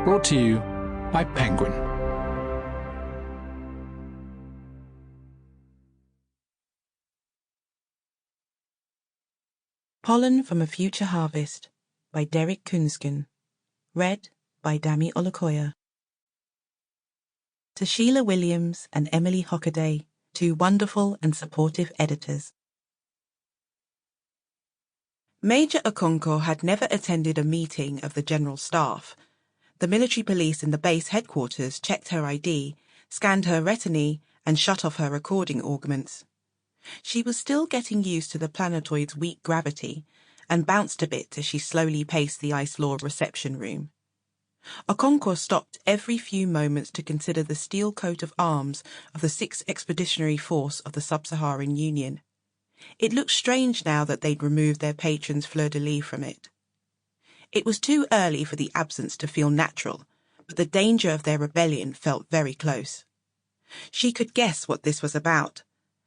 Brought to you by Penguin. Pollen from a Future Harvest by Derek Kunsken. Read by Dami Olukoya. To Sheila Williams and Emily Hockaday, two wonderful and supportive editors. Major Okonkwo had never attended a meeting of the General Staff. The military police in the base headquarters checked her ID, scanned her retinue, and shut off her recording augments. She was still getting used to the planetoid's weak gravity and bounced a bit as she slowly paced the ice law reception room. Okonkwo stopped every few moments to consider the steel coat of arms of the Sixth Expeditionary Force of the Sub-Saharan Union. It looked strange now that they'd removed their patron's fleur-de-lis from it. It was too early for the absence to feel natural, but the danger of their rebellion felt very close. She could guess what this was about.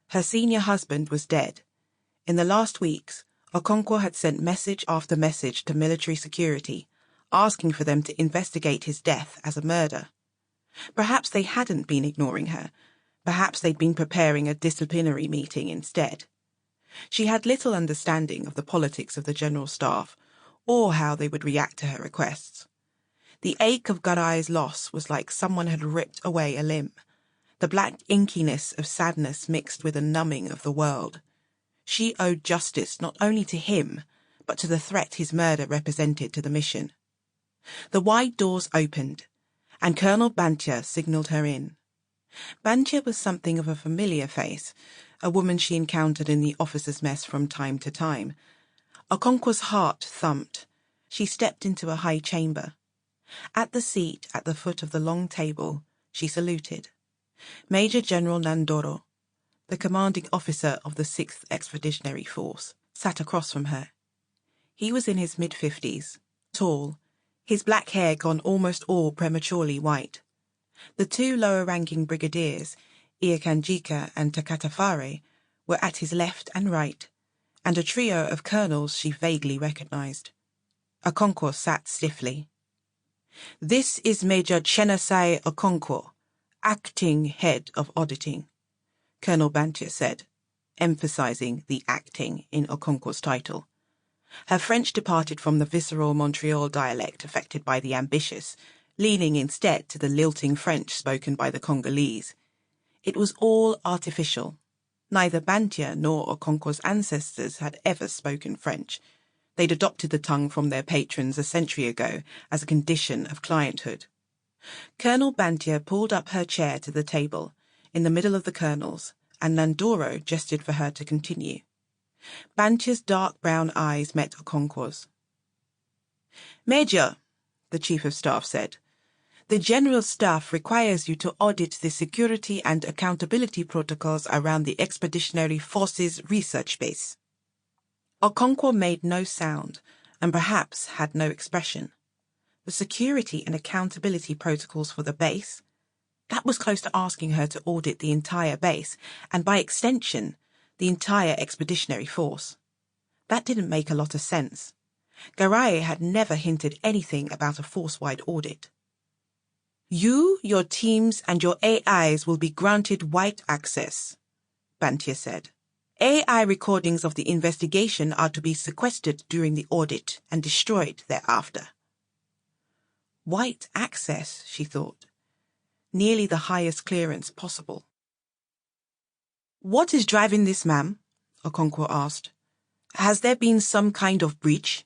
Her senior husband was dead. In the last weeks, Okonkwo had sent message after message to military security, asking for them to investigate his death as a murder. Perhaps they hadn't been ignoring her. Perhaps they'd been preparing a disciplinary meeting instead. She had little understanding of the politics of the General Staff, or how they would react to her requests. The ache of Garai's loss was like someone had ripped away a limb. The black inkiness of sadness mixed with a numbing of the world. She owed justice not only to him, but to the threat his murder represented to the mission. The wide doors opened, and Colonel Bantia signalled her in. Bantia was something of a familiar face, a woman she encountered in the officers' mess from time to time. Okonkwo's heart thumped. She stepped into a high chamber. At the seat at the foot of the long table, she saluted. Major General Nandoro, the commanding officer of the Sixth Expeditionary Force, sat across from her. He was in his mid-50s, tall, his black hair gone almost all prematurely white. The two lower-ranking brigadiers, Iyakanjika and Takatafare, were at his left and right, and a trio of colonels she vaguely recognized. Okonkwo sat stiffly. "This is Major Chenesai Okonkwo, acting head of auditing," Colonel Bantia said, emphasizing the acting in Okonkwo's title. Her French departed from the visceral Montreal dialect affected by the ambitious, leaning instead to the lilting French spoken by the Congolese. It was all artificial. Neither Bantia nor Okonkwo's ancestors had ever spoken French. They'd adopted the tongue from their patrons a century ago as a condition of clienthood. Colonel Bantia pulled up her chair to the table, in the middle of the colonels, and Nandoro gestured for her to continue. Bantia's dark brown eyes met Okonkwo's. "Major," the Chief of Staff said, "the General Staff requires you to audit the security and accountability protocols around the Expeditionary Force's research base." Okonkwo made no sound, and perhaps had no expression. The security and accountability protocols for the base? That was close to asking her to audit the entire base, and by extension, the entire Expeditionary Force. That didn't make a lot of sense. Garai had never hinted anything about a force-wide audit. "You, your teams, and your AIs will be granted white access," Bantia said. "AI recordings of the investigation are to be sequestered during the audit and destroyed thereafter." White access, she thought. Nearly the highest clearance possible. "What is driving this, ma'am?" Okonkwo asked. "Has there been some kind of breach?"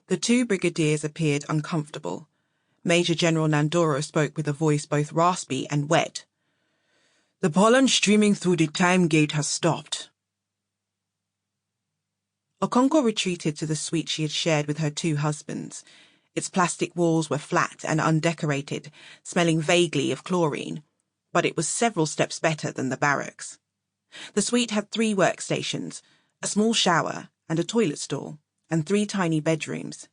The two brigadiers appeared uncomfortable. Major General Nandoro spoke with a voice both raspy and wet. "The pollen streaming through the time gate has stopped." Okonkwo retreated to the suite she had shared with her two husbands. Its plastic walls were flat and undecorated, smelling vaguely of chlorine, but it was several steps better than the barracks. The suite had 3 workstations, a small shower and a toilet stall, and 3 tiny bedrooms.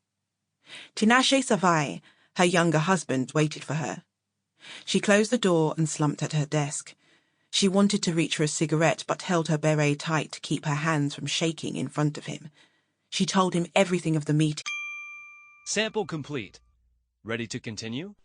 Tinashe Savai, her younger husband, waited for her. She closed the door and slumped at her desk. She wanted to reach for a cigarette, but held her beret tight to keep her hands from shaking in front of him. She told him everything of the meeting. Sample complete. Ready to continue?